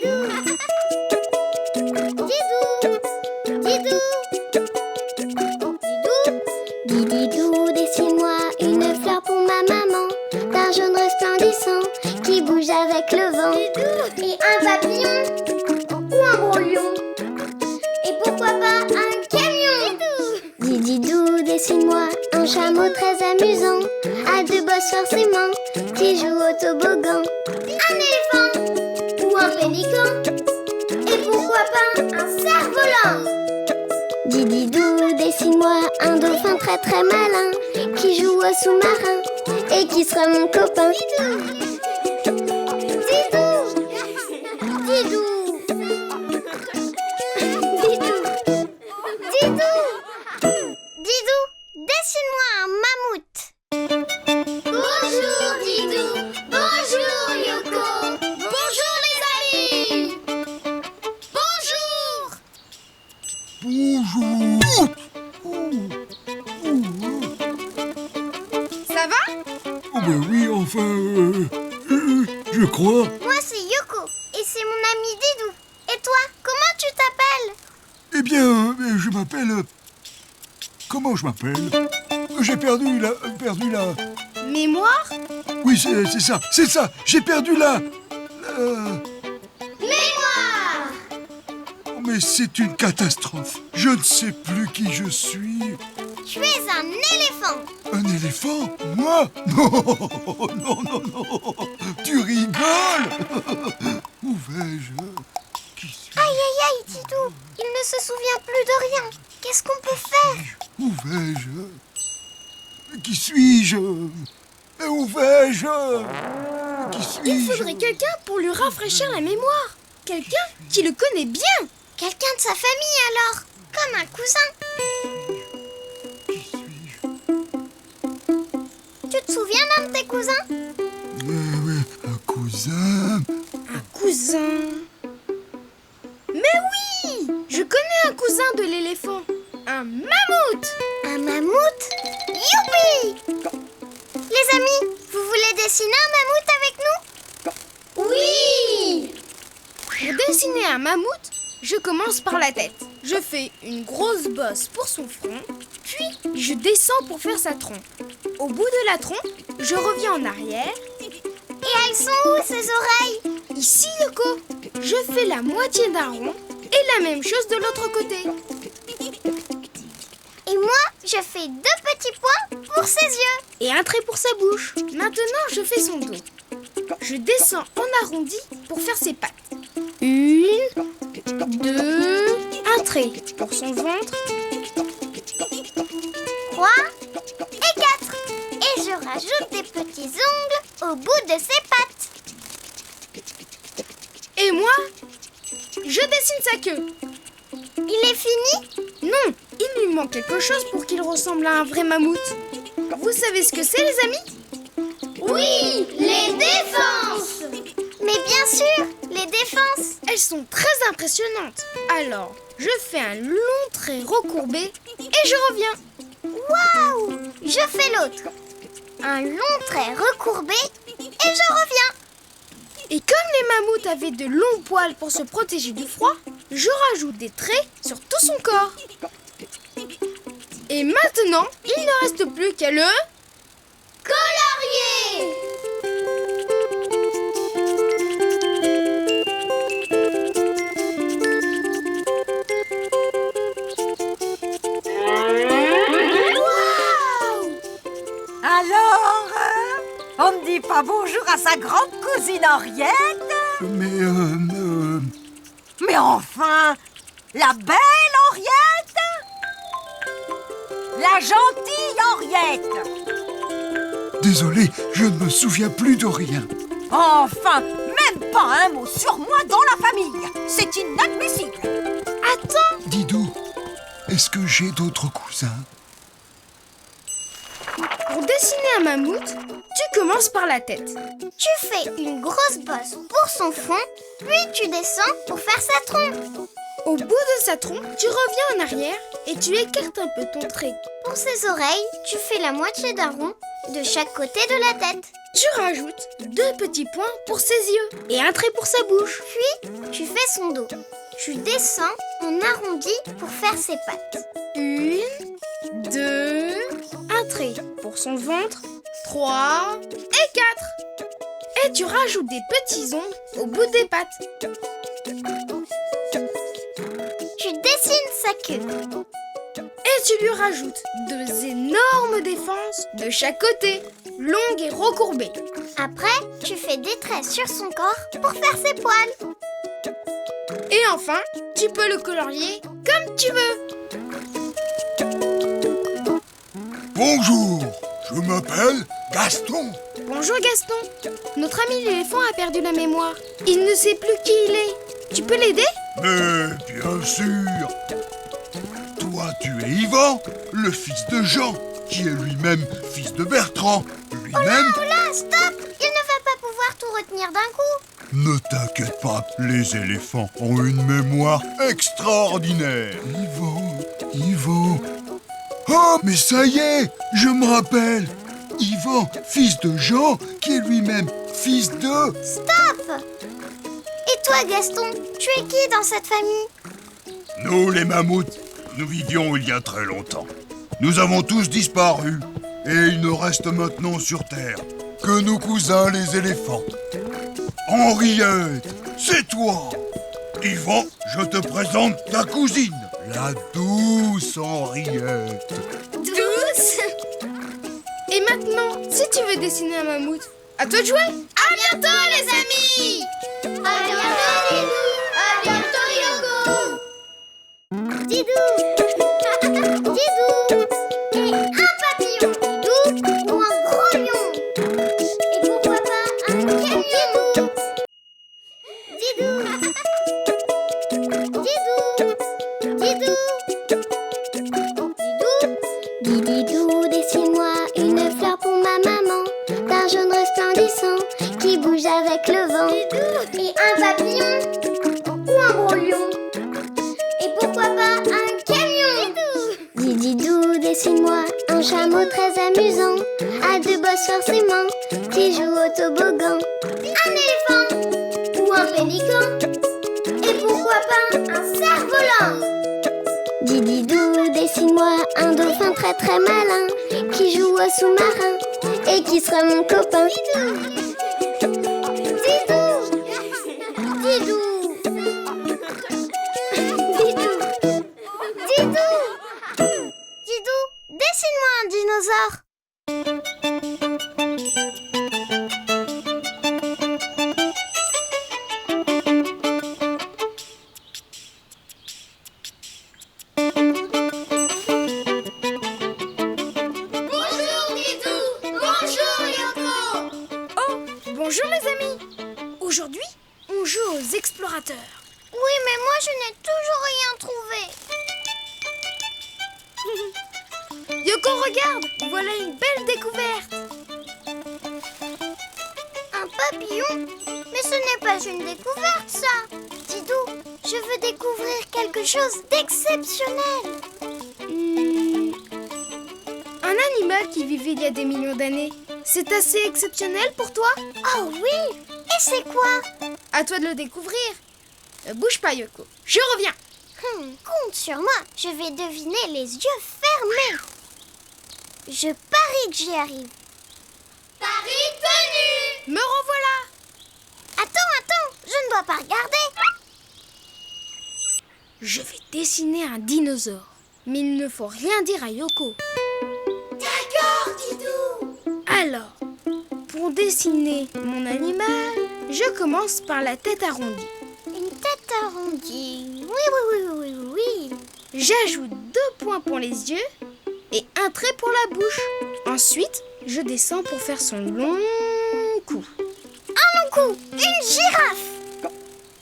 Didou. Dididou, dessine-moi une fleur pour ma maman, d'un jaune resplendissant qui bouge avec le vent. Et un papillon ou un gros lion. Et pourquoi pas un camion. Dididou, dessine-moi un chameau très amusant, à deux bosses forcément, qui joue au toboggan. Un éléphant ou un pélican. Et pourquoi pas un cerf-volant. Dididou, dessine-moi un dauphin très très malin, qui joue au sous-marin et qui sera mon copain. Didou. Didou. Didou, dessine-moi un mammouth. Bonjour Didou. Bonjour Yoko. Bonjour les amis. Bonjour. Bonjour. Ça va? Oh ben oui, enfin, je crois. Moi c'est Yoko et c'est mon ami Didou. Et toi, comment tu t'appelles? Eh bien, je m'appelle... Comment je m'appelle? J'ai perdu la... Mémoire? Oui, c'est ça, j'ai perdu la... Mémoire. Oh, mais c'est une catastrophe. Je ne sais plus qui je suis. Tu es un éléphant. Un éléphant? Moi? Non. Tu rigoles? Où vais-je? Qui suis-je? Aïe, Didou, il ne se souvient plus de rien. Qu'est-ce qu'on peut faire? Où vais-je? Qui suis-je? Et où vais-je? Qui suis-je? Il faudrait quelqu'un pour lui rafraîchir la mémoire. Quelqu'un qui le connaît bien. Quelqu'un de sa famille alors, comme un cousin. Qui suis-je? Tu te souviens d'un de tes cousins? Oui, un cousin. Un cousin? Mais oui! Je connais un cousin de l'éléphant. Un mammouth! Un mammouth? Youpi! Les amis, vous voulez dessiner un mammouth avec nous? Oui! Pour dessiner un mammouth, je commence par la tête. Je fais une grosse bosse pour son front, puis je descends pour faire sa trompe. Au bout de la trompe, je reviens en arrière. Et elles sont où ces oreilles? Ici, Yoko, je fais la moitié d'un rond et la même chose de l'autre côté. Et moi, je fais 2 petits points pour ses yeux. Et un trait pour sa bouche. Maintenant, je fais son dos. Je descends en arrondi pour faire ses pattes. 1, 2, un trait pour son ventre. 3 et 4. Et je rajoute des petits ongles au bout de ses pattes. Et moi, je dessine sa queue. Il est fini? Non, il lui manque quelque chose pour qu'il ressemble à un vrai mammouth. Vous savez ce que c'est, les amis? Oui, les défenses. Mais bien sûr, les défenses. Elles sont très impressionnantes. Alors, je fais un long trait recourbé et je reviens. Waouh! Je fais l'autre. Un long trait recourbé et je reviens. Et comme les mammouths avaient de longs poils pour se protéger du froid, je rajoute des traits sur tout son corps. Et maintenant, il ne reste plus qu'à le... Colorier! Alors, on ne dit pas bonjour à sa grande cousine Henriette? Mais enfin, la belle Henriette? La gentille Henriette? Désolé, je ne me souviens plus de rien. Enfin, même pas un mot sur moi dans la famille. C'est inadmissible. Attends, Didou, est-ce que j'ai d'autres cousins? pour dessiner un mammouth, tu commences par la tête. Tu fais une grosse bosse pour son front, puis tu descends pour faire sa trompe. Au bout de sa trompe, tu reviens en arrière et tu écartes un peu ton trait. Pour ses oreilles, tu fais la moitié d'un rond, de chaque côté de la tête. Tu rajoutes 2 petits points pour ses yeux et un trait pour sa bouche. Puis, tu fais son dos. Tu descends en arrondi pour faire ses pattes. 1, 2, un trait pour son ventre, 3 et 4. Et tu rajoutes des petits ongles au bout des pattes. Tu dessines sa queue. Et tu lui rajoutes 2 énormes défenses de chaque côté, longues et recourbées. Après, tu fais des traits sur son corps pour faire ses poils. Et enfin, tu peux le colorier comme tu veux. Bonjour, je m'appelle Gaston. Bonjour Gaston. Notre ami l'éléphant a perdu la mémoire. Il ne sait plus qui il est. Tu peux l'aider? Mais bien sûr. Toi, tu es Yvan, le fils de Jean, qui est lui-même fils de Bertrand. Lui-même... Oh là, stop! Il ne va pas pouvoir tout retenir d'un coup. Ne t'inquiète pas, les éléphants ont une mémoire extraordinaire. Yvan... Oh, mais ça y est, je me rappelle. Yvan, fils de Jean, qui est lui-même fils de... Stop! Et toi, Gaston, tu es qui dans cette famille? Nous, les mammouths, nous vivions il y a très longtemps. Nous avons tous disparu. Et il ne reste maintenant sur Terre que nos cousins les éléphants. Henriette, c'est toi. Yvan, je te présente ta cousine, la douce Henriette. Douce. Et maintenant, si tu veux dessiner un mammouth, à toi de jouer. À bientôt les amis. À bientôt, Didou! À bientôt, Yoko! Didou! Didou! Et un papillon! Didou! Ou un gros lion! Et pourquoi pas un camion? Didou! Didou! Didou! Didou! Didou, dessine-moi une fleur pour ma maman, d'un jaune resplendissant qui bouge avec le vent. Et un papillon ou un gros lion. Et pourquoi pas un camion? Dididou, dessine-moi un chameau très amusant, à 2 bosses forcément, qui joue au toboggan. Un éléphant ou un pélican. Et pourquoi pas un cerf-volant? Dididou, dessine-moi un dauphin très très malin, qui joue au sous-marin et qui sera mon copain. Didou, dessine-moi un dinosaure. Bonjour Didou, bonjour Yoko. Oh, bonjour les amis. Aujourd'hui, on joue aux explorateurs. Oui, mais moi je n'ai toujours rien trouvé. Yoko, regarde, voilà une belle découverte. Un papillon? Mais ce n'est pas une découverte, ça. Didou, je veux découvrir quelque chose d'exceptionnel. Un animal qui vivait il y a des millions d'années. C'est assez exceptionnel pour toi? Oh oui. Et c'est quoi? À toi de le découvrir. Ne bouge pas, Yoko. Je reviens. Compte sur moi, je vais deviner les yeux fermés. Je parie que j'y arrive. Paris tenu! Me revoilà. Attends, je ne dois pas regarder. Je vais dessiner un dinosaure. Mais il ne faut rien dire à Yoko. D'accord, Didou. Alors, pour dessiner mon animal, je commence par la tête arrondie. Une tête arrondie. Oui. J'ajoute 2 points pour les yeux et un trait pour la bouche. Ensuite, je descends pour faire son long cou. Un long cou, une girafe.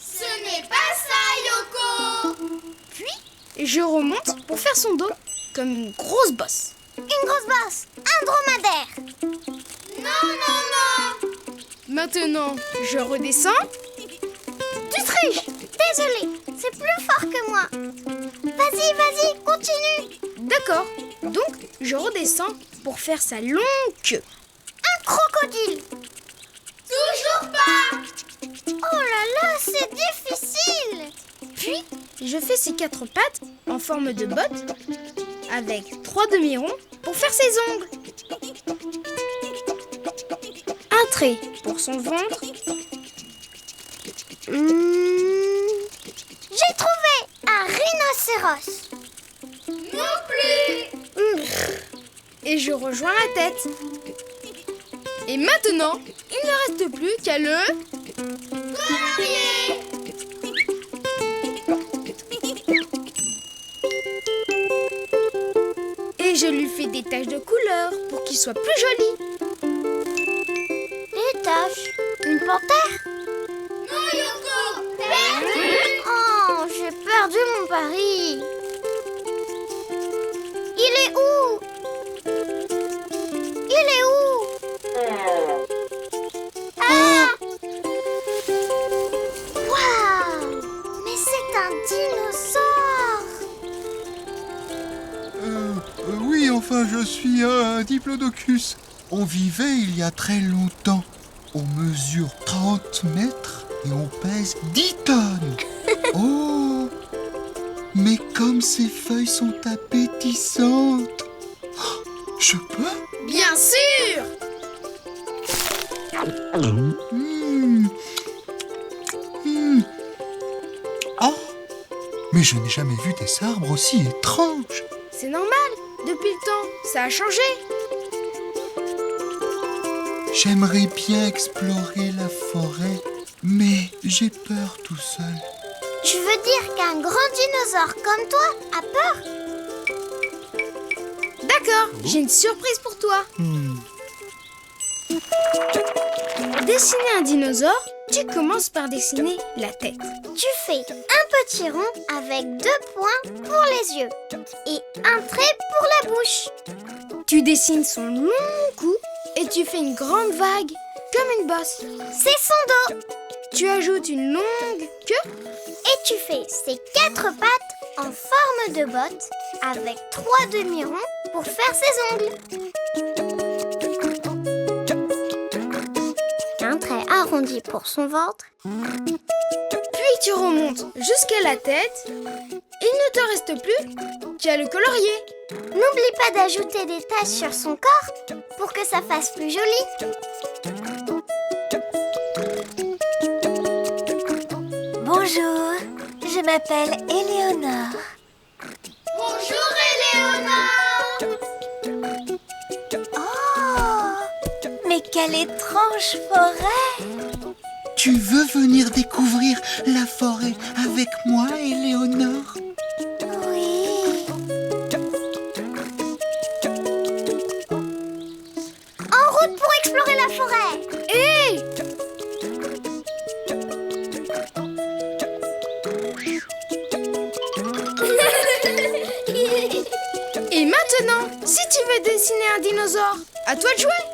Ce n'est pas ça, Yoko. Puis, je remonte pour faire son dos, comme une grosse bosse. Une grosse bosse, un dromadaire. Non. Maintenant, je redescends. Tu triches. Désolée, c'est plus fort que moi. Vas-y, continue. D'accord, donc je redescends pour faire sa longue queue. Un crocodile. Toujours pas. Oh là là, c'est difficile. Puis, je fais ses 4 pattes en forme de botte avec 3 demi-ronds pour faire ses ongles. Un trait pour son ventre. J'ai trouvé un rhinocéros. Non plus. Et je rejoins la tête. Et maintenant, il ne reste plus qu'à le... Colorier. Et je lui fais des taches de couleur pour qu'il soit plus joli. Des taches. Une panthère. Non, Yoko. Perdu. Oh, j'ai perdu mon pari. Il est où? Il est où? Ah! Waouh! Mais c'est un dinosaure! Oui, enfin, je suis un diplodocus. On vivait il y a très longtemps. On mesure 30 mètres et on pèse 10 tonnes. Oh! Mais comme ces feuilles sont appétissantes. Oh, je peux? Bien sûr! Oh! Mais je n'ai jamais vu des arbres aussi étranges. C'est normal, depuis le temps, ça a changé. J'aimerais bien explorer la forêt, mais j'ai peur tout seul. Tu veux dire qu'un grand dinosaure comme toi a peur? D'accord, j'ai une surprise pour toi. Pour dessiner un dinosaure, tu commences par dessiner la tête. Tu fais un petit rond avec 2 points pour les yeux et un trait pour la bouche. Tu dessines son long cou et tu fais une grande vague, comme une bosse. C'est son dos. Tu ajoutes une longue queue Et tu fais ses 4 pattes en forme de botte avec 3 demi-ronds pour faire ses ongles. Un trait arrondi pour son ventre. Puis tu remontes jusqu'à la tête. Il ne te reste plus qu'à le colorier. N'oublie pas d'ajouter des taches sur son corps pour que ça fasse plus joli. Bonjour, je m'appelle Éléonore. Bonjour Éléonore. Oh, mais quelle étrange forêt! Tu veux venir découvrir la forêt avec moi, Éléonore? Oui. En route pour explorer la forêt. Hé! Et maintenant, si tu veux dessiner un dinosaure, à toi de jouer.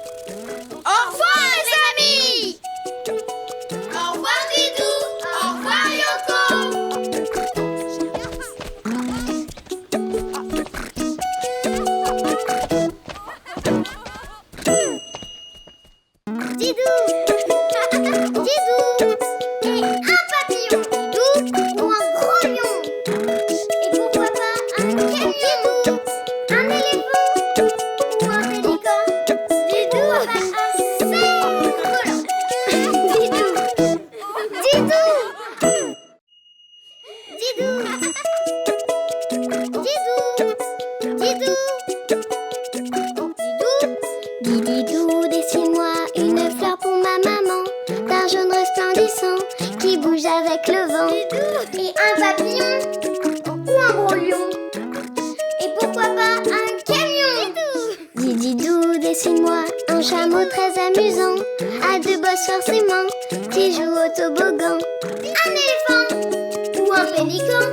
Au revoir les amis. Au revoir Didou. Au revoir Yoko. Didou. Didou. Et un papillon. Didou. Ou un gros lion. Et pourquoi pas un camion. Un éléphant. Ou un pélican. Didou a pas assez volant. Didou. Didou. Didou. Didou. Didou. Didou, dessine-moi une fleur pour ma maman, d'un jaune resplendissant qui bouge avec le vent. Et un papillon ou un gros lion. Et pourquoi pas un camion. Didou, dessine-moi un chameau très amusant, à 2 bosses forcément, qui joue au toboggan. Un éléphant ou un pélican.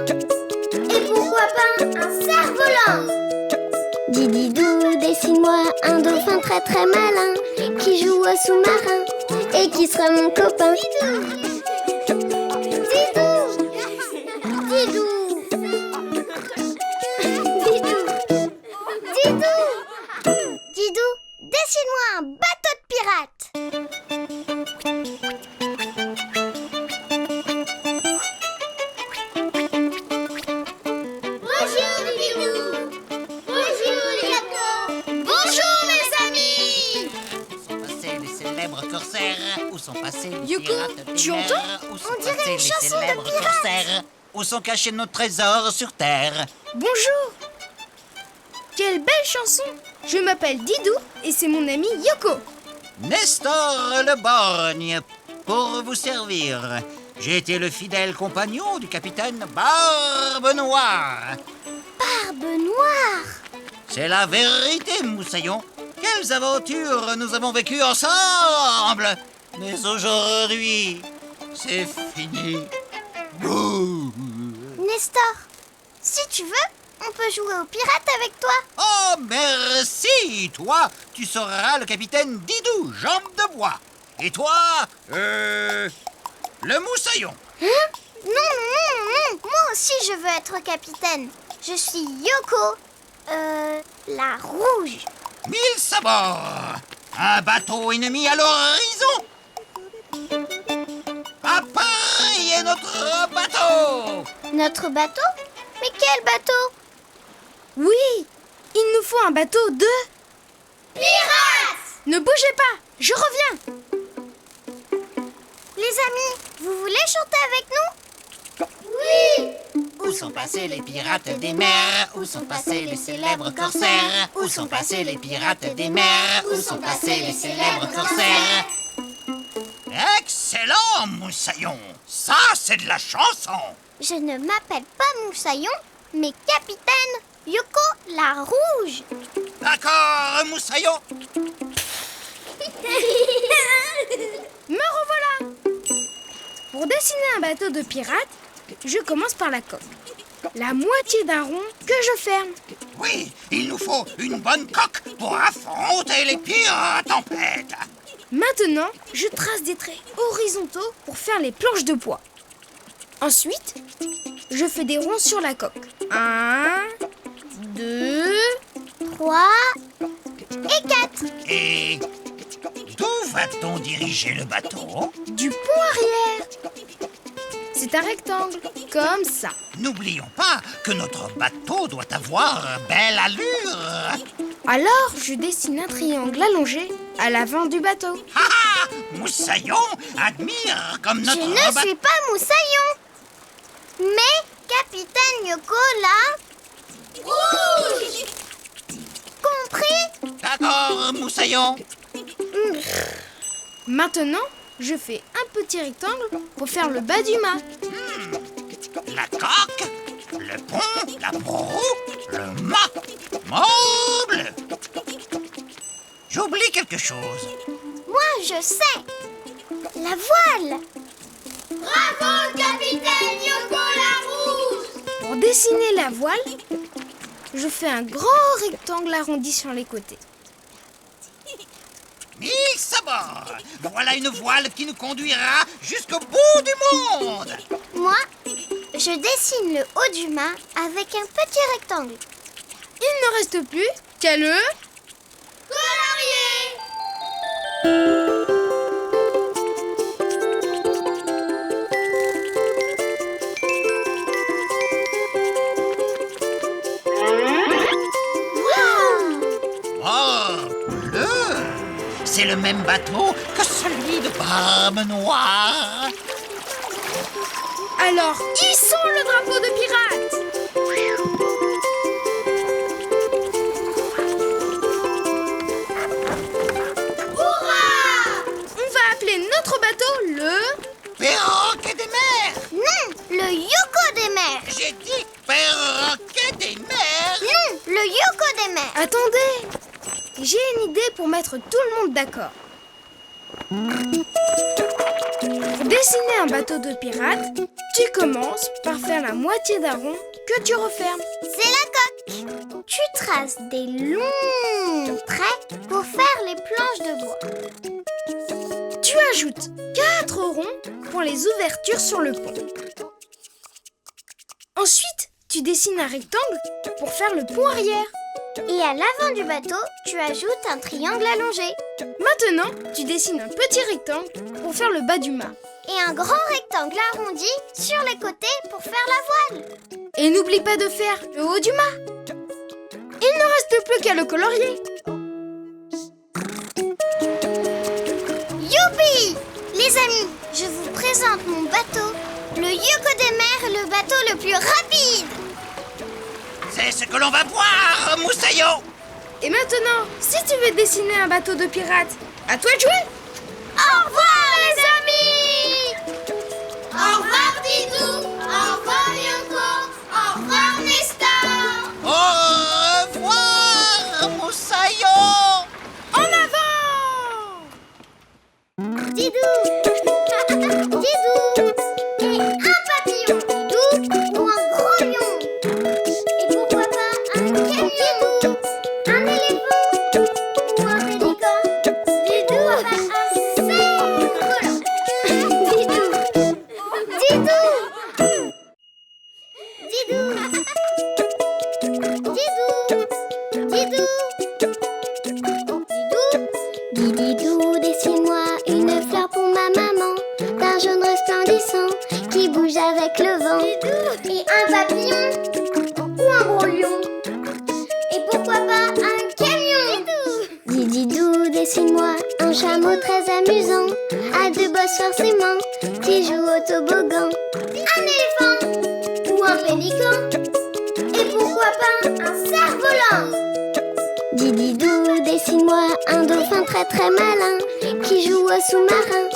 Et pourquoi pas un cerf-volant. Didou, dessine-moi un dauphin très très malin, qui joue au sous-marin et qui sera mon copain. Didou. Didou. Didou. Didou. Didou. Yoko, tu entends? On dirait une chanson de pirate. Où sont cachés nos trésors sur Terre? Bonjour! Quelle belle chanson! Je m'appelle Didou et c'est mon ami Yoko. Nestor le borgne, pour vous servir. J'ai été le fidèle compagnon du capitaine Barbe Noire. Barbe Noire. C'est la vérité, Moussaillon. Quelles aventures nous avons vécues ensemble! Mais aujourd'hui, c'est fini. Bouh. Nestor, si tu veux, on peut jouer aux pirates avec toi. Oh, merci! Toi, tu seras le capitaine Didou, jambe de bois. Et toi, le Moussaillon. Hein? Non. Moi aussi, je veux être capitaine. Je suis Yoko, la rouge. 1000 sabords. Un bateau ennemi à l'horizon. À Paris est notre bateau. Notre bateau? Mais quel bateau? Oui, il nous faut un bateau de... Pirates! Ne bougez pas, je reviens. Les amis, vous voulez chanter avec nous? Oui! Où sont passés les pirates des mers? Où sont passés les célèbres corsaires? Où sont passés les pirates des mers? Où sont passés les célèbres corsaires? Excellent, Moussaillon! Ça, c'est de la chanson! Je ne m'appelle pas Moussaillon, mais capitaine Yoko la rouge. D'accord, Moussaillon! Me revoilà. Pour dessiner un bateau de pirates, je commence par la coque. La moitié d'un rond que je ferme. Oui, il nous faut une bonne coque pour affronter les pires tempêtes! Maintenant, je trace des traits horizontaux pour faire les planches de bois. Ensuite, je fais des ronds sur la coque. 1, 2, 3 et 4. Et d'où va-t-on diriger le bateau? du pont arrière. C'est un rectangle, comme ça. N'oublions pas que notre bateau doit avoir belle allure. Alors, je dessine un triangle allongé à l'avant du bateau. Ha ha! Moussaillon admire comme notre Je ne bateau. suis pas Moussaillon, mais capitaine Yoko la rouge. Compris? D'accord, Moussaillon. Maintenant, je fais un petit rectangle pour faire le bas du mât. La coque, le pont, la proue, le mât. Meuble. J'oublie quelque chose. Moi, je sais. La voile. Bravo, capitaine Yoko la rouge. Pour dessiner la voile, je fais un grand rectangle arrondi sur les côtés. 1000 sabords. Voilà une voile qui nous conduira jusqu'au bout du monde. Moi, je dessine le haut du mât avec un petit rectangle. Il ne reste plus qu'à le... Oh, bleu. C'est le même bateau que celui de Barbe Noire. Alors, hissons le drapeau de pirates! On va appeler notre bateau le... Perroquet des mers. Non, le Yoko des mers. J'ai dit perroquet des mers. Non, le Yoko des mers. Attendez! J'ai une idée pour mettre tout le monde d'accord. Pour dessiner un bateau de pirates, tu commences par faire la moitié d'un rond que tu refermes. C'est la coque. Tu traces des longs traits pour faire les planches de bois. Tu ajoutes 4 ronds pour les ouvertures sur le pont. Ensuite, tu dessines un rectangle pour faire le pont arrière. Et à l'avant du bateau, tu ajoutes un triangle allongé. Maintenant, tu dessines un petit rectangle pour faire le bas du mât. Et un grand rectangle arrondi sur les côtés pour faire la voile. Et n'oublie pas de faire le haut du mât. Il ne reste plus qu'à le colorier. Youpi! Les amis, amis, je vous présente mon bateau. Le Yoko des mers, le bateau le plus rapide. C'est ce que l'on va voir, Moussaillon. Et maintenant, si tu veux dessiner un bateau de pirate, à toi de jouer. Au revoir les amis. Au revoir Didou. Au revoir Yoko. Au revoir Nestor. Au revoir, Moussaillon. En avant! Didou. Didou. Et un papillon. Didou. Ou un gros lion. Et pourquoi pas un camion. Un éléphant. Ou un pélican. Didou. Un cerf-volant. Didou. Didou. Didou. Didou. Didou. Didou, dessine-moi une fleur pour ma maman, d'un jaune resplendissant qui bouge avec le vent. Et un papillon ou un gros lion. Et pourquoi pas un camion. Didou, dessine-moi un chameau très amusant, à deux bosses forcément, qui joue au toboggan. Un éléphant ou un pélican. Et pourquoi pas un cerf-volant. Didou, dessine-moi un dauphin très très malin, qui joue au sous-marin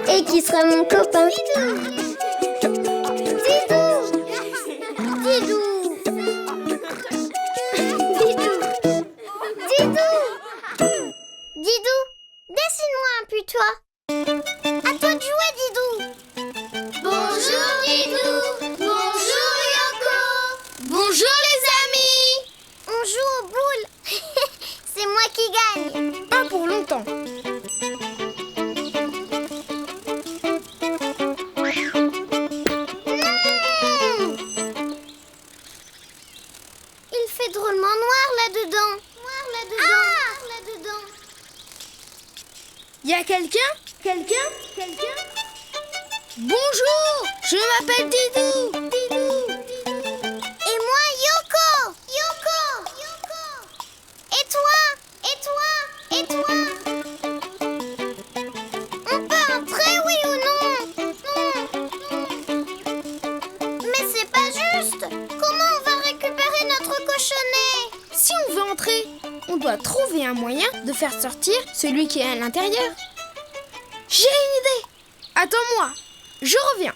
et qui sera mon copain. Didou. Didou. Didou. Didou. Didou, dessine-moi un putois. À toi de jouer, Didou. Bonjour, Didou. Bonjour, Yoko. Bonjour les amis! On joue aux boules. C'est moi qui gagne. Pas pour longtemps. Il fait drôlement noir là-dedans. Y a quelqu'un? Bonjour! Je m'appelle Didou! Et moi, Yoko. Et toi. On peut entrer, oui ou non? Mais c'est pas juste. Comment on va récupérer notre cochonnet? Si on veut entrer, on doit trouver un moyen de faire sortir celui qui est à l'intérieur. J'ai une idée! Attends-moi, je reviens.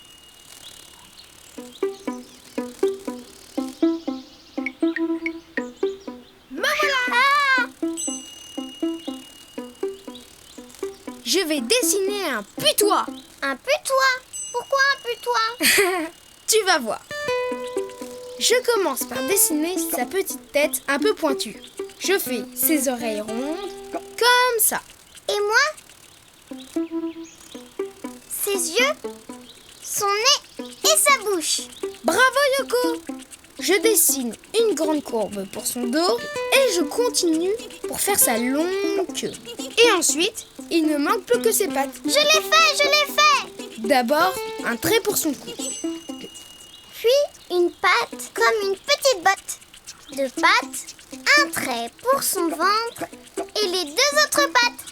Je vais dessiner un putois. Un putois. Pourquoi un putois? Tu vas voir. Je commence par dessiner sa petite tête un peu pointue. Je fais ses oreilles rondes, comme ça. Et moi? Ses yeux, son nez et sa bouche. Bravo Yoko! Je dessine une grande courbe pour son dos et je continue pour faire sa longue queue. Et ensuite, il ne manque plus que ses pattes. Je l'ai fait. D'abord, un trait pour son cou. Puis une patte comme une petite botte. Deux pattes, un trait pour son ventre et les deux autres pattes.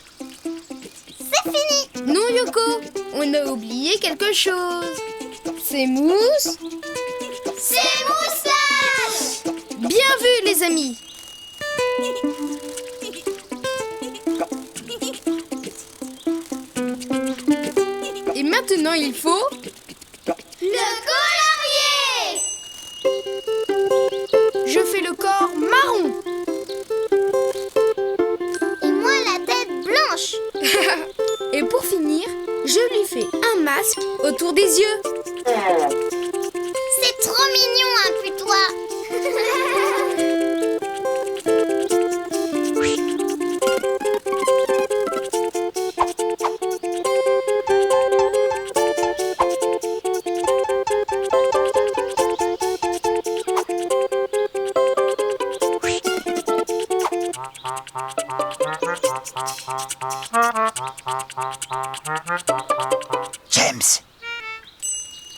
C'est fini. Non Yoko, on a oublié quelque chose. Ses mousses. C'est moustache. Bien vu les amis. Et maintenant il faut... Le colorier. Je fais le corps marron. Et moi la tête blanche. Et pour finir, je lui fais un masque autour des yeux. C'est trop mignon un putois. James,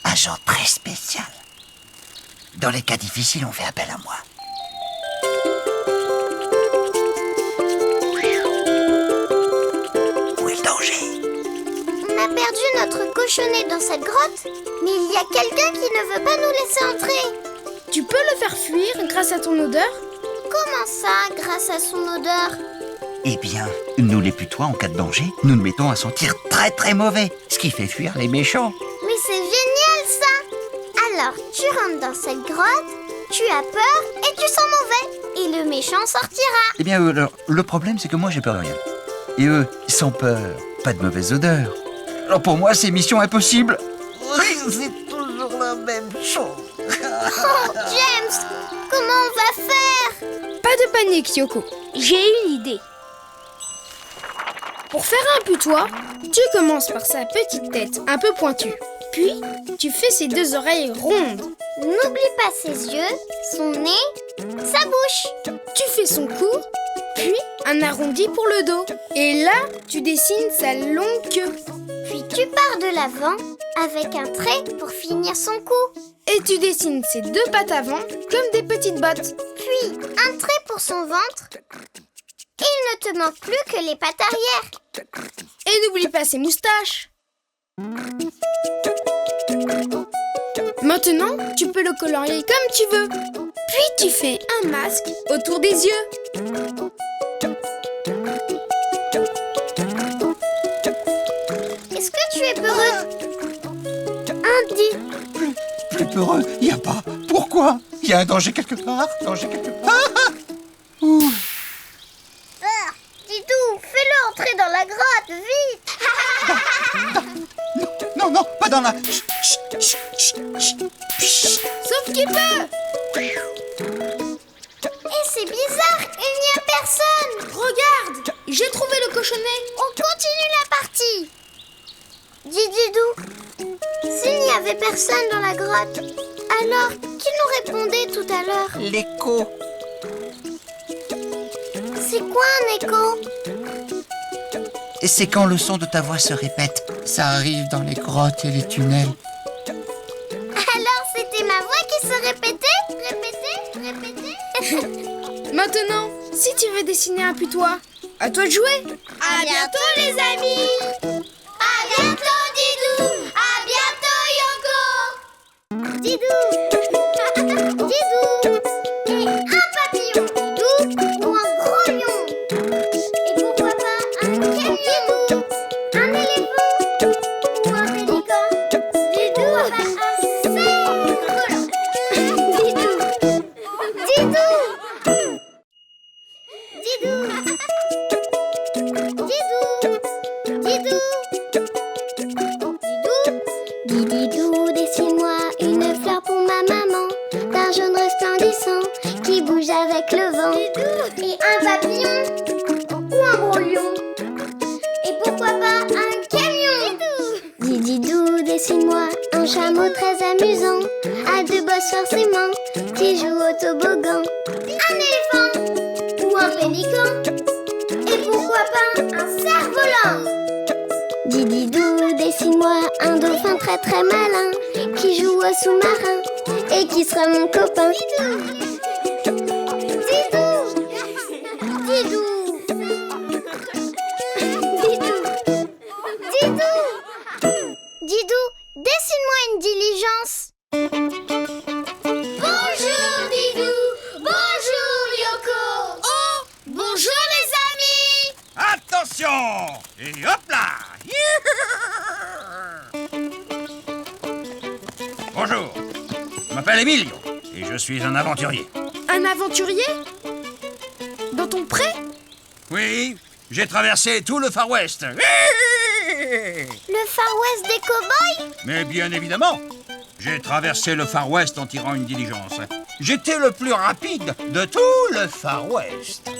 agent très spécial. Dans les cas difficiles, on fait appel à moi. Où est le danger? a perdu notre cochonnet dans cette grotte, mais il y a quelqu'un qui ne veut pas nous laisser entrer. Tu peux le faire fuir grâce à ton odeur? Comment ça, grâce à son odeur? Eh bien, nous les putois, en cas de danger, nous nous mettons à sentir très très mauvais, ce qui fait fuir les méchants. Mais c'est génial ça! Alors, tu rentres dans cette grotte, tu as peur et tu sens mauvais. Et le méchant sortira. Eh bien, le problème, c'est que moi, j'ai peur de rien. Et eux, sans peur, pas de mauvaise odeur. Alors pour moi, c'est mission impossible. C'est toujours la même chose. Oh, James, comment on va faire? Pas de panique, Yoko. J'ai une idée. Pour faire un putois, tu commences par sa petite tête un peu pointue. Puis, tu fais ses deux oreilles rondes. N'oublie pas ses yeux, son nez, sa bouche. Tu fais son cou, puis un arrondi pour le dos. Et là, tu dessines sa longue queue. Puis tu pars de l'avant avec un trait pour finir son cou. Et tu dessines ses deux pattes avant comme des petites bottes. Puis un trait pour son ventre. Et il ne te manque plus que les pattes arrière. Et n'oublie pas ses moustaches. Maintenant, tu peux le colorier comme tu veux. Puis tu fais un masque autour des yeux. Est-ce que tu es peureux? Dis. Plus peureux, y a pas. Pourquoi? Y a un danger quelque part? Ouh. Didou, fais-le entrer dans la grotte, vite. Non, pas dans la... Sauf qu'il peut. Et c'est bizarre, il n'y a personne. Regarde, j'ai trouvé le cochonnet. On continue la partie. Dis Didou, s'il n'y avait personne dans la grotte, alors qui nous répondait tout à l'heure? L'écho. C'est quoi un écho? Et c'est quand le son de ta voix se répète. Ça arrive dans les grottes et les tunnels. Alors c'était ma voix qui se répétait? Maintenant, si tu veux dessiner un putois, à toi de jouer. À bientôt les amis. À bientôt Didou. À bientôt Yoko. Didou. Didou. Et un papillon Didou ou un gros lion. Et pourquoi pas un camion, un éléphant ou un pélican. Didou ou un cerf volant. Didou. Didou. Didou. Didou. Didou, dessine-moi une fleur pour ma maman, d'un jaune resplendissant qui bouge avec le vent. Et un papillon ou un gros lion. Et pourquoi pas un camion. Didou, dessine-moi un chameau très amusant, à deux bosses forcément, qui joue au toboggan. Un éléphant ou un pélican. Et pourquoi pas un cerf-volant. Didou, dessine-moi un dauphin très très malin, qui joue au sous-marin et qui sera mon copain. Didou. Didou. Didou, dessine-moi une diligence. Bonjour Didou. Bonjour Yoko. Oh, bonjour les amis. Attention! Et hop là! Bonjour, je m'appelle Emilio et je suis un aventurier. Un aventurier? Dans ton pré? Oui, j'ai traversé tout le Far West. Le Far West des cow-boys? Mais bien évidemment, j'ai traversé le Far West en tirant une diligence. J'étais le plus rapide de tout le Far West.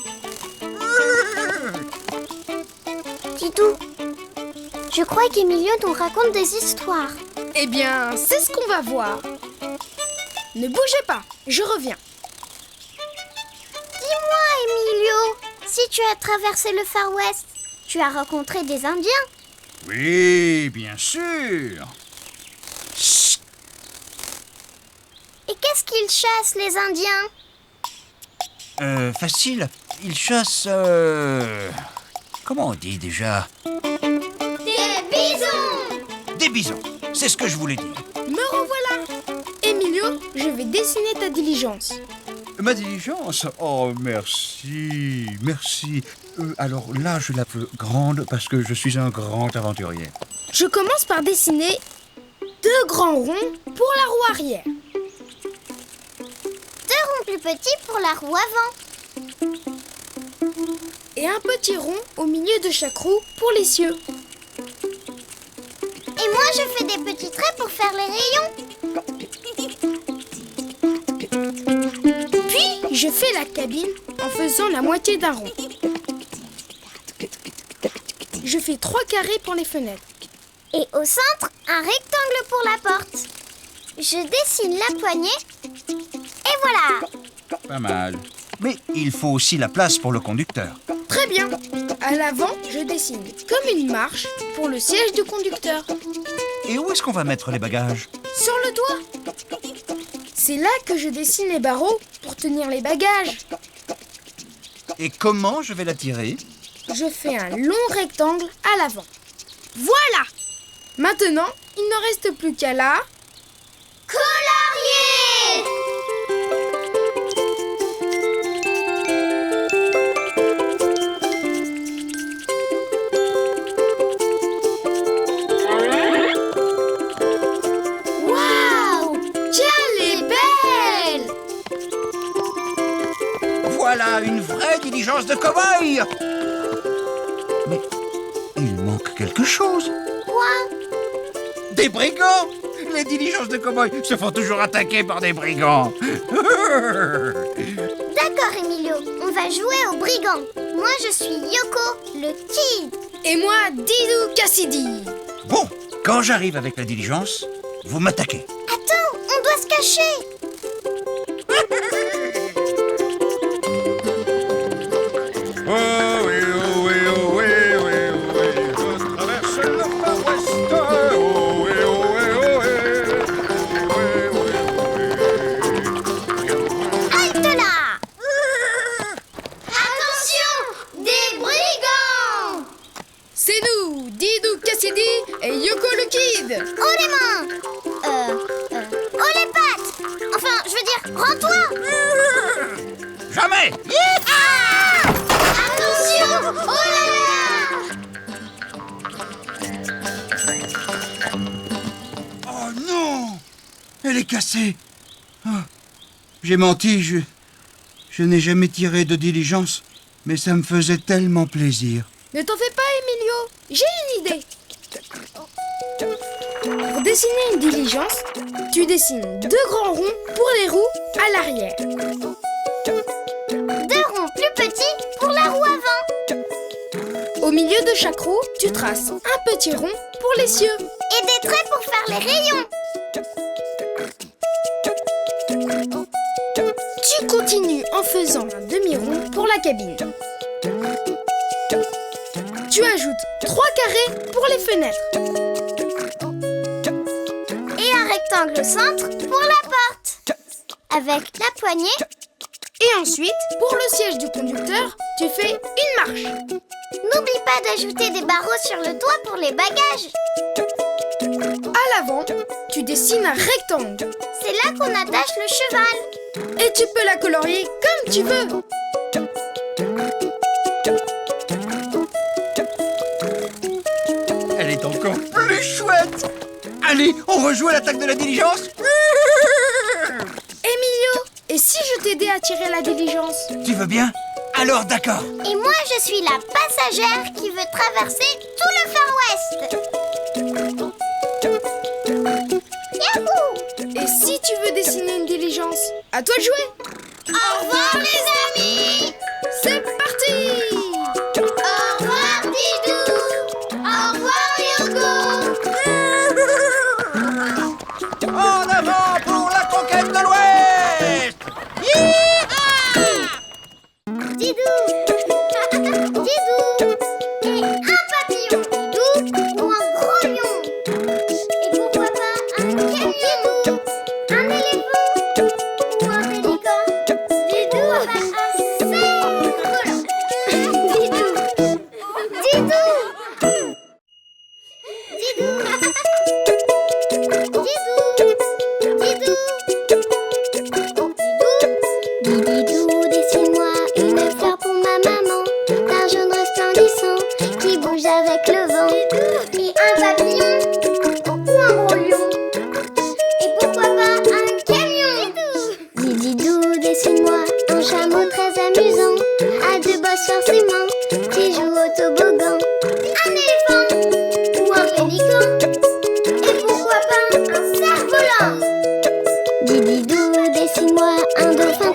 Didou, je crois qu'Emilio nous raconte des histoires. Eh bien, c'est ce qu'on va voir. Ne bougez pas, je reviens. Dis-moi, Emilio, si tu as traversé le Far West, tu as rencontré des Indiens? Oui, bien sûr. Chut. Et qu'est-ce qu'ils chassent, les Indiens? Facile. Ils chassent... Comment on dit déjà? Des bisons! bison. C'est ce que je voulais dire. Me revoilà. Emilio, je vais dessiner ta diligence. Ma diligence? Oh, merci, merci. Alors là, je la veux grande parce que je suis un grand aventurier. Je commence par dessiner 2 grands ronds pour la roue arrière. 2 ronds plus petits pour la roue avant. Et un petit rond au milieu de chaque roue pour les cieux. Et moi, je fais des petits traits pour faire les rayons. Puis, je fais la cabine en faisant la moitié d'un rond. Je fais 3 carrés pour les fenêtres. Et au centre, un rectangle pour la porte. Je dessine la poignée. Et voilà. Pas mal. Mais il faut aussi la place pour le conducteur. Très bien. À l'avant, je dessine comme une marche pour le siège du conducteur. Et où est-ce qu'on va mettre les bagages? Sur le toit. C'est là que je dessine les barreaux pour tenir les bagages. Et comment je vais la tirer? Je fais un long rectangle à l'avant. Voilà! Maintenant, il ne reste plus qu'à la... Colorier! Waouh! Qu'elle est belle! Voilà une vraie diligence de cow-boy! Mais il manque quelque chose. Quoi? Des brigands! Les diligences de cow-boy se font toujours attaquer par des brigands. D'accord, Emilio. On va jouer aux brigands. Moi, je suis Yoko, le kid. Et moi, Didou Cassidy. Bon, quand j'arrive avec la diligence, vous m'attaquez. Attends, on doit se cacher. Oh oui, oh oui, oh oui, oui, oh oui, je traverse le nord-ouest. Oh oui, oh oui, oh oui, oh oui, Halte là! Attention, des brigands! C'est nous, Didou Cassidy et Yoko le Kid. Haut les mains! Haut les pattes! Enfin, je veux dire, rends-toi! Jamais! Attention! Oh là là! Oh non! Elle est cassée. Ah, j'ai menti, je n'ai jamais tiré de diligence, mais ça me faisait tellement plaisir. Ne t'en fais pas, Emilio. J'ai une idée. Pour dessiner une diligence, tu dessines 2 grands ronds pour les roues à l'arrière. 2 ronds plus petits pour la roue avant. Au milieu de chaque roue, tu traces un petit rond pour les cieux. Et des traits pour faire les rayons. Tu continues en faisant un demi-rond pour la cabine. Tu ajoutes 3 carrés pour les fenêtres. Et un rectangle au centre pour la porte. Avec la poignée. Et ensuite, pour le siège du conducteur, tu fais une marche. N'oublie pas d'ajouter des barreaux sur le toit pour les bagages. À l'avant, tu dessines un rectangle. C'est là qu'on attache le cheval. Et tu peux la colorier comme tu veux. Elle est encore plus chouette. Allez, on rejoue à l'attaque de la diligence. Emilio, et si je t'aidais à tirer la diligence? Tu veux bien? Alors d'accord. Et moi, je suis la passagère qui veut traverser tout le Far West. Yahoo! Et si tu veux dessiner une diligence? À toi de jouer. Au revoir, les amis! C'est parti! Au revoir, Didou! Au revoir, Yoko! En avant pour la conquête de l'Ouest. Didou! Didou! Et un papillon, Didou, ou un gros lion. Et pourquoi pas un camion, un éléphant ou un pélican. Didou, assez rigolo.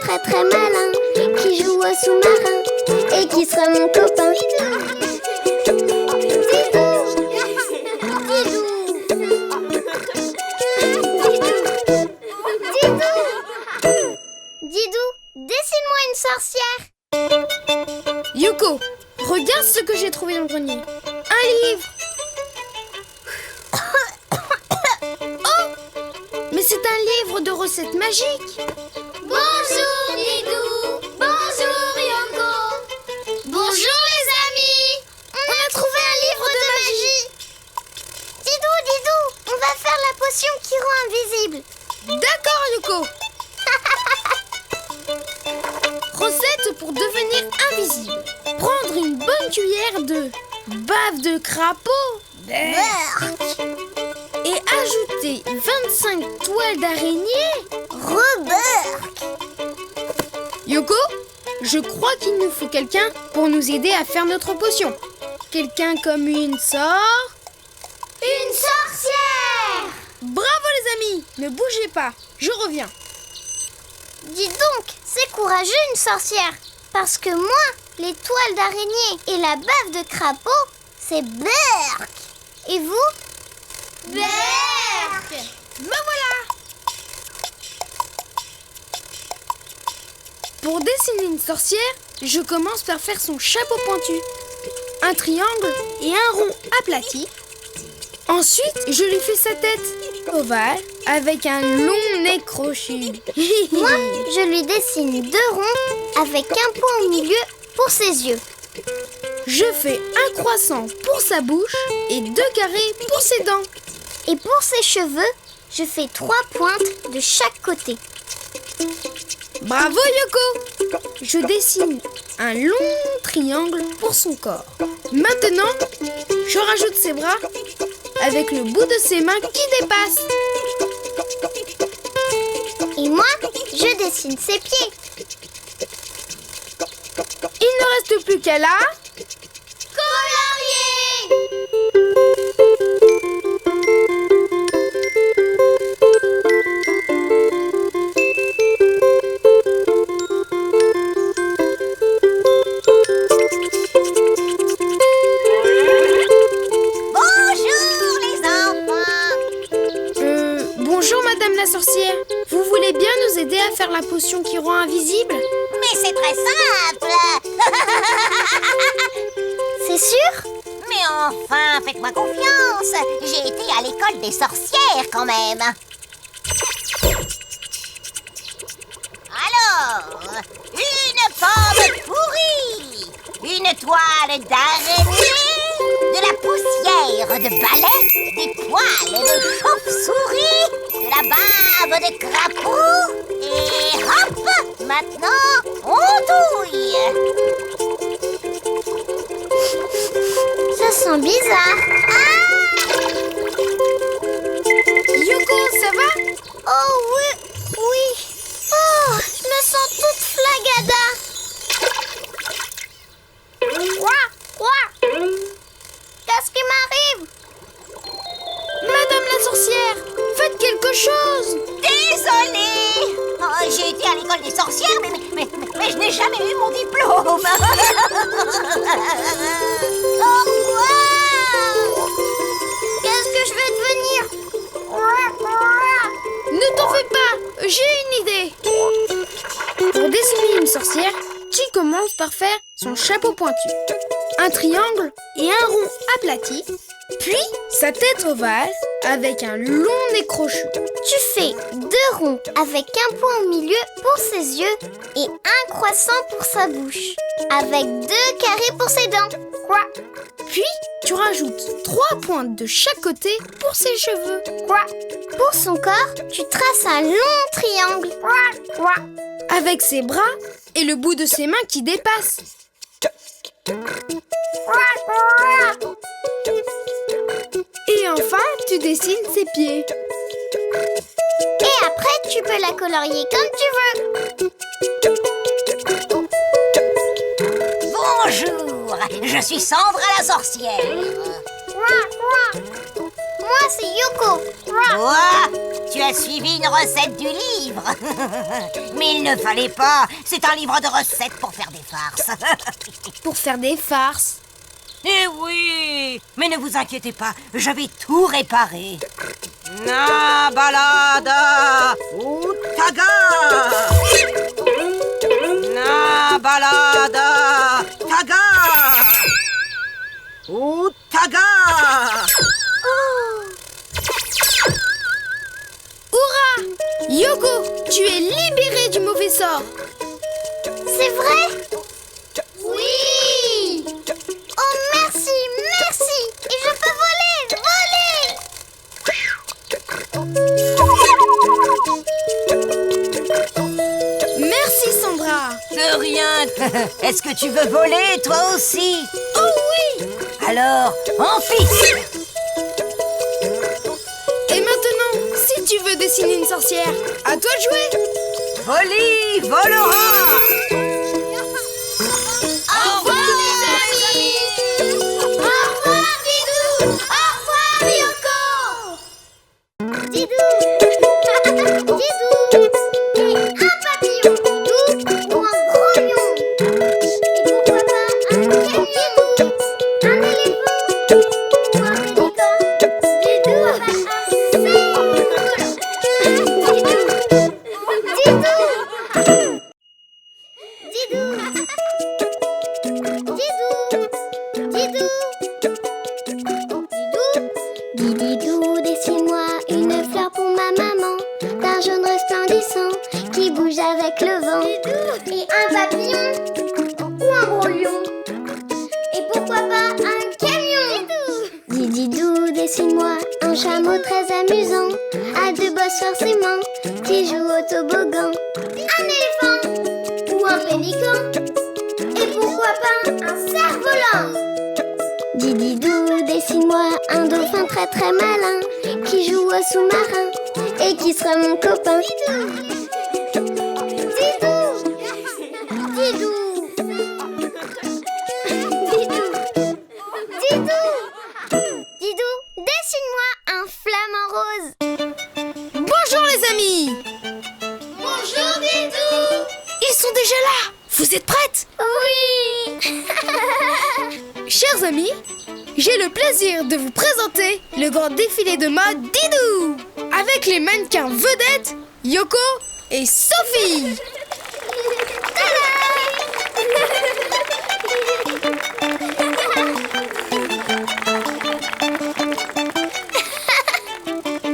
très très malin, qui joue au sous-marin et qui sera mon copain. Didou, dessine-moi une sorcière. Yoko, regarde ce que j'ai trouvé dans le grenier. Un livre. Oh, mais c'est un livre de recettes magiques. Bonjour Didou. Bonjour Yoko. Bonjour les amis. On a trouvé un livre de magie. Didou, on va faire la potion qui rend invisible. D'accord, Yoko. Recette pour devenir invisible. Prendre une bonne cuillère de bave de crapaud et ajouter 25 toiles d'araignée. Yoko, je crois qu'il nous faut quelqu'un pour nous aider à faire notre potion. Quelqu'un comme une sorcière. Une sorcière. Bravo les amis, ne bougez pas, je reviens. Dis donc, c'est courageux une sorcière. Parce que moi, les toiles d'araignée et la bave de crapaud, c'est Berk. Et vous? Berk. Me voilà. Pour dessiner une sorcière, je commence par faire son chapeau pointu. Un triangle et un rond aplati. Ensuite, je lui fais sa tête ovale avec un long nez crochu. Moi, je lui dessine 2 ronds avec un point au milieu pour ses yeux. Je fais un croissant pour sa bouche et 2 carrés pour ses dents. Et pour ses cheveux, je fais 3 pointes de chaque côté. Bravo Yoko! Je dessine un long triangle pour son corps. Maintenant, je rajoute ses bras avec le bout de ses mains qui dépasse. Et moi, je dessine ses pieds. Il ne reste plus qu'à la... Bonjour Madame la sorcière. Vous voulez bien nous aider à faire la potion qui rend invisible? Mais c'est très simple. C'est sûr? Mais enfin, faites-moi confiance. J'ai été à l'école des sorcières quand même. Alors, une pomme pourrie, une toile d'araignée, de la poussière de balai, des poils de chauve-souris, de la bave de crapaud, et hop, maintenant, on touille. Ça sent bizarre. Yoko, ça va? Oh oui, oui. Oh, je me sens toute flagada. Quoi? Qu'est-ce qui m'arrive? Madame la sorcière, faites quelque chose! Désolée. Oh, j'ai été à l'école des sorcières, mais je n'ai jamais eu mon diplôme. Au revoir. Qu'est-ce que je vais devenir? Ne t'en fais pas, j'ai une idée! Pour dessiner une sorcière, tu commences par faire son chapeau pointu, un triangle et un rond aplati, puis sa tête ovale avec un long nez crochu. Tu fais 2 ronds avec un point au milieu pour ses yeux et un croissant pour sa bouche, avec 2 carrés pour ses dents. Quoi? Puis, tu rajoutes 3 pointes de chaque côté pour ses cheveux. Quoi? Pour son corps, tu traces un long triangle. Quoi? Avec ses bras et le bout de ses mains qui dépassent. Et enfin, tu dessines ses pieds. Et après, tu peux la colorier comme tu veux. Bonjour, je suis Sandra la sorcière. Moi, c'est Yoko. Quoi? Tu as suivi une recette du livre. Mais il ne fallait pas. C'est un livre de recettes pour faire des farces. Pour faire des farces. Eh oui. Mais ne vous inquiétez pas, je vais tout réparer. Na balada utaga. Na balada taga. Utaga. Hurrah! Yoko, tu es libérée du mauvais sort. C'est vrai? Oui! Oh, merci, merci! Et je peux voler, Merci Sandra. De rien. Est-ce que tu veux voler, toi aussi? Oh oui! Alors, en piste. Et maintenant, si tu veux dessiner une sorcière, à toi de jouer. Volley volera. Au revoir, les amis! Au revoir, Didou! Au revoir, Yoko! Didou! Didou! Et un papillon, Didou, ou un gros lion. Et pourquoi pas un camion, un éléphant, ou un pélican. Didou, un cerf-volant. Didou! Didou, dessine-moi une fleur pour ma maman, d'un jaune resplendissant qui bouge avec le vent. Et un papillon ou un gros lion. Et pourquoi pas un camion. Didou, dessine-moi un chameau très amusant, à deux bosses forcément, qui joue au toboggan. Un éléphant ou un pélican. Et pourquoi pas un cerf-volant. Didou, dessine-moi un dauphin très très malin, qui joue au sous-marin et qui sera mon copain. Didou! Didou, dessine-moi un flamant rose. Bonjour les amis. Bonjour Didou. Ils sont déjà là. Vous êtes prêtes? Oui. Chers amis, j'ai le plaisir de vous présenter le grand défilé de mode Didou, avec les mannequins vedettes Yoko et Sophie.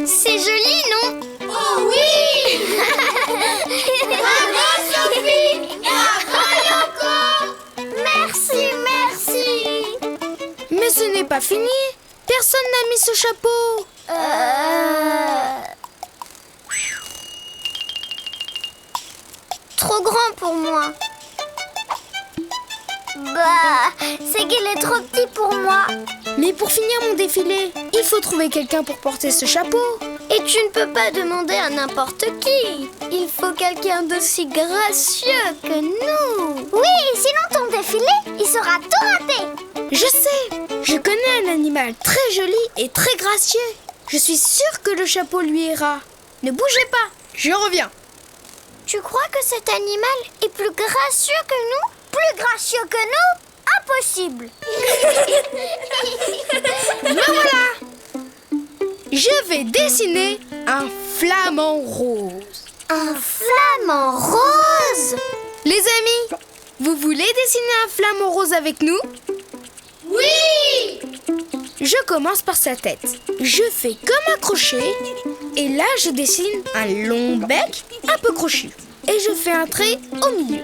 C'est joli, non? Oh oui. Bravo Sophie. Bravo Yoko. Merci, merci. Mais ce n'est pas fini. Personne n'a mis ce chapeau. Trop grand pour moi. Bah, c'est qu'il est trop petit pour moi. Mais pour finir mon défilé, il faut trouver quelqu'un pour porter ce chapeau. Et tu ne peux pas demander à n'importe qui. Il faut quelqu'un d'aussi gracieux que nous. Oui, sinon ton défilé, il sera tout raté. Je sais, je connais un animal très joli et très gracieux. Je suis sûre que le chapeau lui ira. Ne bougez pas, je reviens. Tu crois que cet animal est plus gracieux que nous? Plus gracieux que nous? Impossible. Me voilà. Je vais dessiner un flamant rose. Un flamant rose? Les amis, vous voulez dessiner un flamant rose avec nous? Oui. Je commence par sa tête. Je fais comme un crochet. Et là, je dessine un long bec un peu crochu. Et je fais un trait au milieu.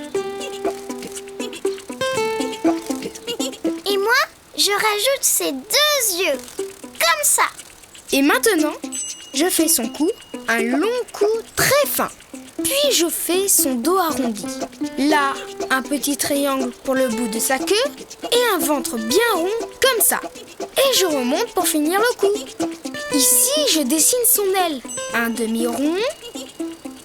Et moi, je rajoute ses deux yeux. Comme ça. Et maintenant, je fais son cou, un long cou très fin. Puis je fais son dos arrondi. Là, un petit triangle pour le bout de sa queue et un ventre bien rond comme ça. Et je remonte pour finir le cou. Ici, je dessine son aile, un demi-rond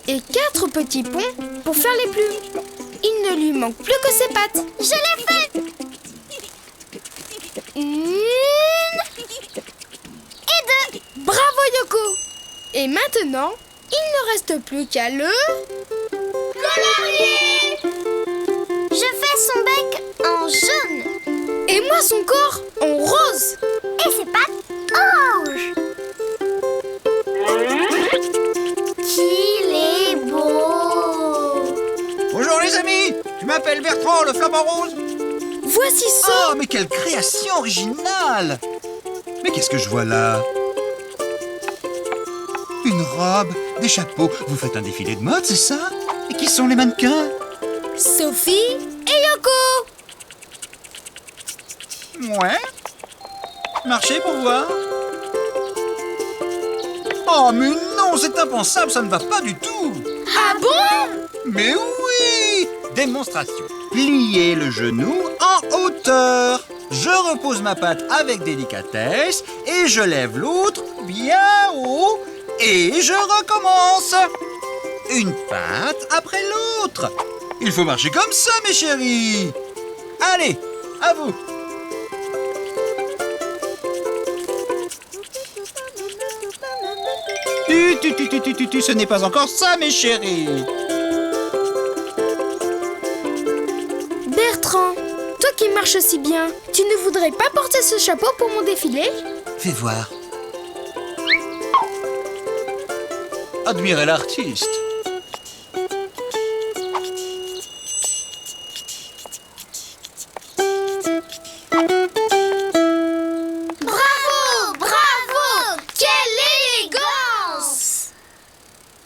et 4 petits ponts pour faire les plumes. Il ne lui manque plus que ses pattes. Je l'ai fait. 1 et 2. Bravo Yoko! Et maintenant, il ne reste plus qu'à le... colorier! Je fais son bec en jaune Et moi son corps en rose. et ses pattes orange. Qu'il est beau! Bonjour les amis, je m'appelle Bertrand, le flamant rose. Voici son... Oh, mais quelle création originale! Mais qu'est-ce que je vois là? Une robe, des chapeaux. Vous faites un défilé de mode, c'est ça? Et qui sont les mannequins? Sophie et Yoko. Ouais. Marchez pour voir. Oh, mais non, c'est impensable, ça ne va pas du tout. Ah bon? Mais oui! Démonstration. Pliez le genou en hauteur. Je repose ma patte avec délicatesse et je lève l'autre bien haut et je recommence. Une patte après l'autre. Il faut marcher comme ça, mes chéris. Allez, à vous. Ce n'est pas encore ça, mes chéris. Bertrand, toi qui marches si bien, tu ne voudrais pas porter ce chapeau pour mon défilé? Fais voir. Admirez l'artiste. Bravo! Bravo! Quelle élégance!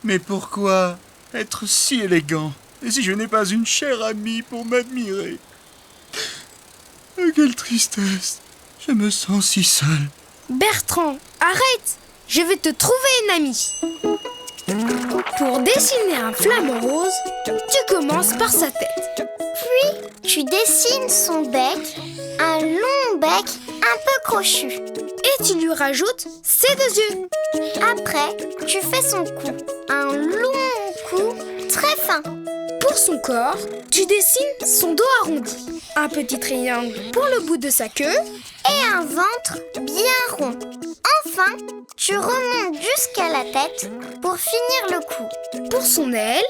Mais pourquoi être si élégant? Et si je n'ai pas une chère amie pour m'admirer? Quelle tristesse! Je me sens si seul. Bertrand, arrête! Je vais te trouver une amie. Pour dessiner un flamant rose, tu commences par sa tête. Puis, tu dessines son bec, un long bec un peu crochu. Et tu lui rajoutes ses deux yeux. Après, tu fais son cou, un long cou très fin. Pour son corps, tu dessines son dos arrondi, un petit triangle pour le bout de sa queue. Et un ventre bien rond. Enfin, tu remontes jusqu'à la tête pour finir le cou. Pour son aile,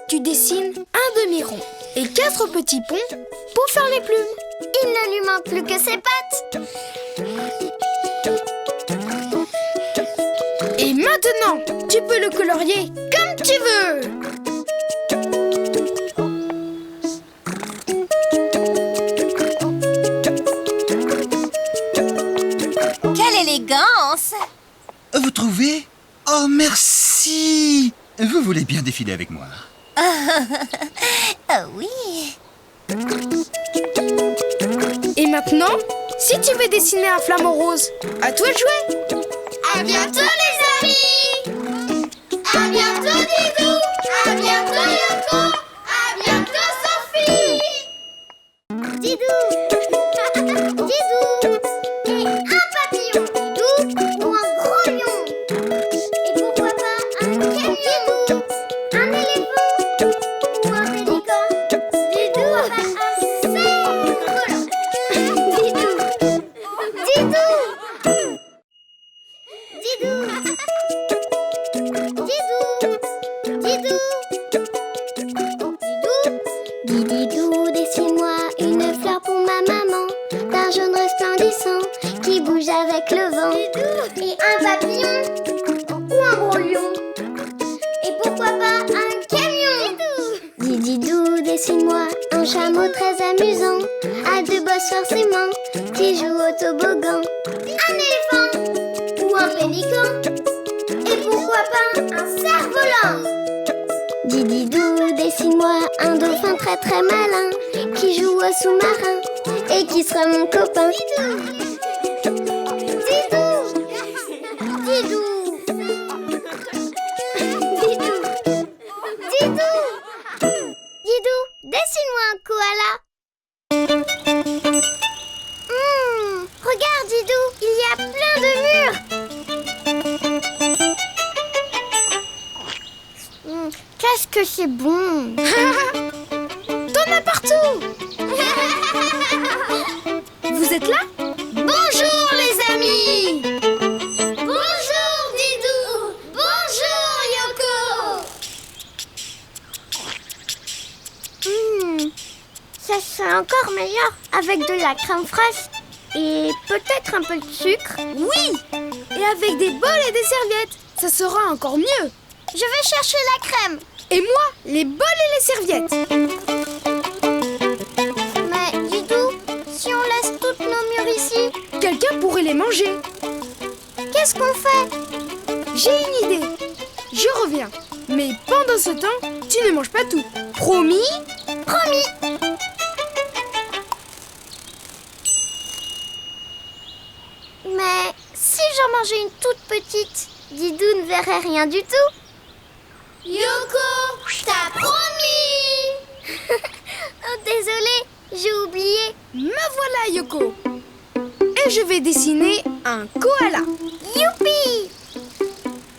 tu dessines un demi-rond et 4 petits ponts pour faire les plumes. Il ne lui manque plus que ses pattes. Et maintenant, tu peux le colorier comme tu veux. Quelle élégance! Vous trouvez? Oh, merci! Vous voulez bien défiler avec moi? Ah oui. Et maintenant, si tu veux dessiner un flamant rose, à toi de jouer. À bientôt les amis. À bientôt Didou. À bientôt Yoko. À bientôt Sophie. Didou. Didou. Et un papillon. Didou. Ou un gros lion. Et pourquoi pas un camion. Un éléphant. Ou un pélican. Didou. Un cerf-volant. Didou. Didou. Didou, dessine-moi une fleur pour ma maman, d'un jaune resplendissant qui bouge avec le vent. Et un papillon ou un gros lion. Et pourquoi pas un camion. Didou, dessine-moi un chameau très amusant, à 2 bosses forcément, qui joue au toboggan. Un éléphant ou un pélican. Et pourquoi pas un cerf-volant. Didou, dessine-moi un dauphin très très malin, qui joue au sous-marin et qui sera mon copain. Didou. Didou. Didou. Didou. Didou. Didou, dessine-moi un koala. Regarde Didou, il y a plein de murs. Qu'est-ce que c'est bon. T'en as partout. Vous êtes là? Bonjour les amis. Bonjour Didou. Bonjour. Ça serait encore meilleur avec de la crème fraîche et peut-être un peu de sucre. Oui! Et avec des bols et des serviettes, ça sera encore mieux. Je vais chercher la crème. Et moi, les bols et les serviettes. Mais Didou, si on laisse toutes nos mûres ici, Quelqu'un pourrait les manger. qu'est-ce qu'on fait? J'ai une idée. Je reviens. Mais pendant ce temps, tu ne manges pas tout. Promis? Promis. Mais si j'en mangeais une toute petite, Didou ne verrait rien du tout. Yoko, t'as promis. Oh, désolée, j'ai oublié. Me voilà, Yoko. Et je vais dessiner un koala. Youpi!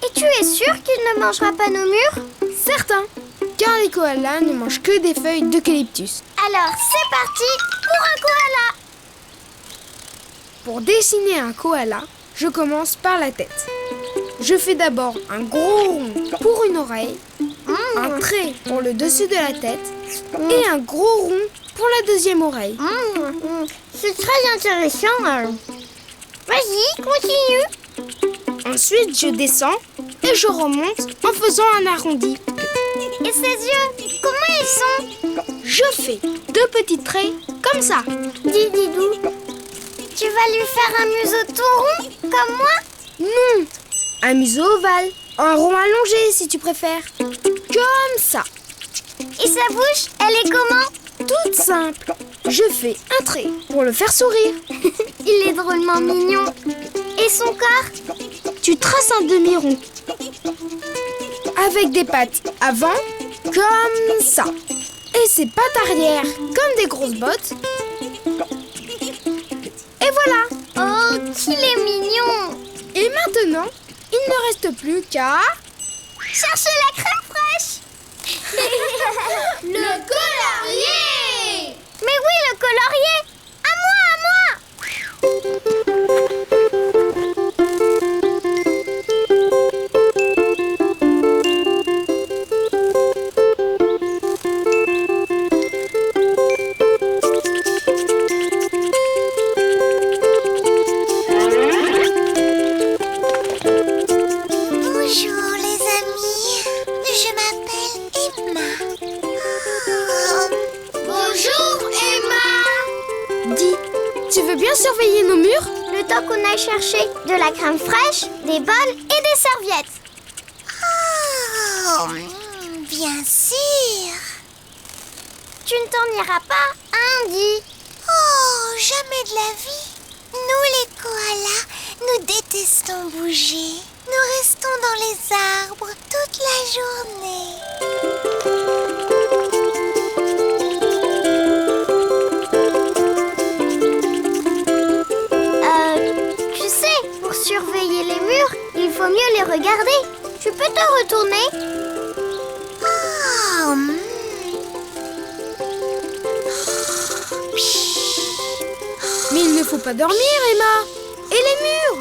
Et tu es sûr qu'il ne mangera pas nos mûres? Certain, car les koalas ne mangent que des feuilles d'eucalyptus. Alors c'est parti pour un koala. Pour dessiner un koala, je commence par la tête. Je fais d'abord un gros rond pour une oreille, un trait pour le dessus de la tête et un gros rond pour la deuxième oreille. C'est très intéressant. Vas-y, continue. Ensuite, je descends et je remonte en faisant un arrondi. Et ses yeux, comment ils sont? Je fais deux petits traits comme ça. Dis Didou, tu vas lui faire un museau tout rond comme moi? Non, un museau ovale, un rond allongé si tu préfères. Comme ça. Et sa bouche, elle est comment? Toute simple. Je fais un trait pour le faire sourire. Il est drôlement mignon. Et son corps? Tu traces un demi-rond avec des pattes avant, comme ça. Et ses pattes arrière, comme des grosses bottes. Et voilà. Oh, qu'il est mignon. Et maintenant, il ne reste plus qu'à... Cherchez la crème fraîche. Le colorier. Mais oui, le colorier. À moi, à moi. Bonjour les amis, je m'appelle Emma. Bonjour, Emma. Dis, tu veux bien surveiller nos murs? Le temps qu'on aille chercher de la crème fraîche, des bols et des serviettes. Oh, bien sûr. Tu ne t'en iras pas, hein, Di? Oh, jamais de la vie. Nous les koalas, nous détestons bouger. Nous restons dans les arbres toute la journée. Tu sais, pour surveiller les murs, il faut mieux les regarder. Tu peux te retourner? Oh, Mais il ne faut pas dormir, Emma. Et les murs?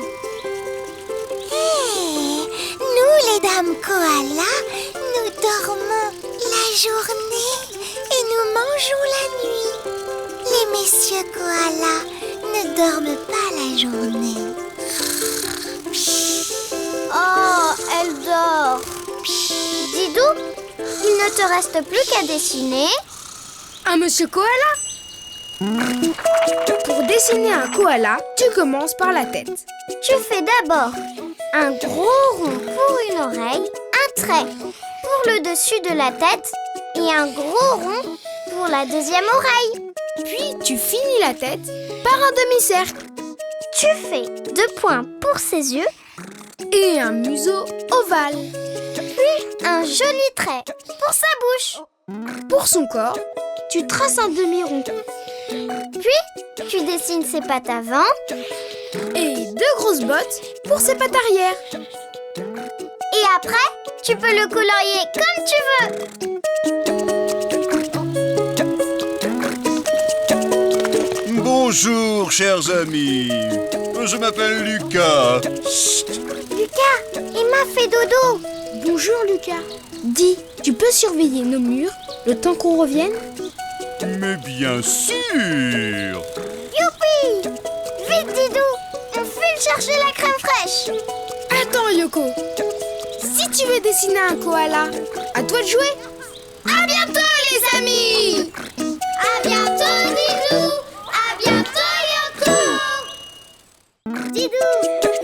hey, nous les dames koalas, nous dormons la journée et nous mangeons la nuit. Les messieurs koalas ne dorment pas la journée. Oh, elle dort. Didou, il ne te reste plus qu'à dessiner. Un monsieur koala? Pour dessiner un koala, tu commences par la tête. Tu fais d'abord un gros rond pour une oreille, un trait pour le dessus de la tête et un gros rond pour la deuxième oreille. Puis tu finis la tête par un demi-cercle Tu fais 2 points pour ses yeux, et un museau ovale. puis un joli trait pour sa bouche. Pour son corps, tu traces un demi-rond Puis, tu dessines ses pattes avant. et deux grosses bottes pour ses pattes arrière. Et après, tu peux le colorier comme tu veux. Bonjour, chers amis. Je m'appelle Lucas. Lucas, Emma fait dodo. Bonjour Lucas. Dis, tu peux surveiller nos murs le temps qu'on revienne? Mais bien sûr! Youpi! Vite, Didou! On file chercher la crème fraîche! Attends, Yoko. Si tu veux dessiner un koala, à toi de jouer. À bientôt, les amis! À bientôt, Didou! À bientôt, Yoko! Didou!